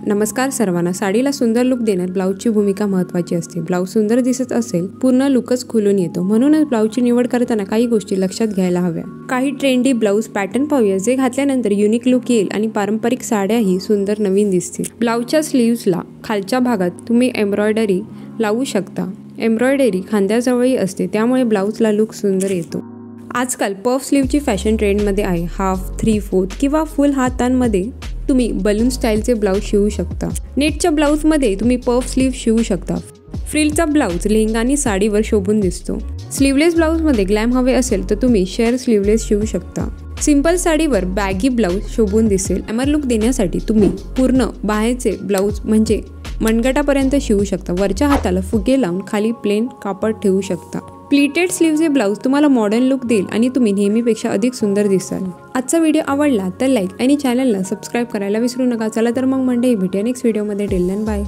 नमस्कार सर्वांना। साडीला सुंदर लुक देण्यात ब्लाऊजची भूमिका महत्त्वाची असते। ब्लाऊज सुंदर दिसत असेल पूर्ण लुकच खुलून येतो। म्हणूनच ब्लाऊजची निवड करताना काही गोष्टी लक्षात घ्यायला हव्या। काही ट्रेंडी ब्लाऊज पॅटर्न पाहूया जे घातल्यानंतर युनिक लुक येईल आणि पारंपरिक साड्याही सुंदर नवीन दिसतील। ब्लाऊजच्या स्लीव्सला खालच्या भागात तुम्ही एम्ब्रॉयडरी लावू शकता। एम्ब्रॉयडरी खांद्याजवळही असते त्यामुळे ब्लाऊजला लुक सुंदर येतो। आजकाल पफ स्लीवची फॅशन ट्रेंडमध्ये आहे। हाफ, 3/4 किंवा फुल हातांमध्ये तुम्ही बलून स्टाईलचे ब्लाऊज शिवू शकता। नेटच्या ब्लाऊजमध्ये तुम्ही पफ स्लीव शिवू शकता। फ्रिलचा ब्लाऊज लेहंगा आणि साडीवर शोभून दिसतो। स्लीवलेस ब्लाऊजमध्ये ग्लॅम हवे असेल तर तुम्ही शेअर स्लीवलेस शिवू शकता। सिंपल साडीवर बॅगी ब्लाऊज शोभून दिसेल। ग्लॅमर लुक देण्यासाठी तुम्ही पूर्ण बाहेरचे ब्लाऊज म्हणजे मनगटापर्यंत शिवू शकता। वरच्या हाताला फुगे लावून खाली प्लेन कापड ठेवू शकता। प्लीटेड स्लीव्हचे ब्लाऊज तुम्हाला मॉडर्न लुक देईल आणि तुम्ही नेहमीपेक्षा अधिक सुंदर दिसाल। आजचा व्हिडिओ आवडला तर लाईक आणि चॅनलला सबस्क्राईब करायला विसरू नका। चला तर मग मंडळी भेटूया नेक्स्ट व्हिडिओमध्ये। Till then bye.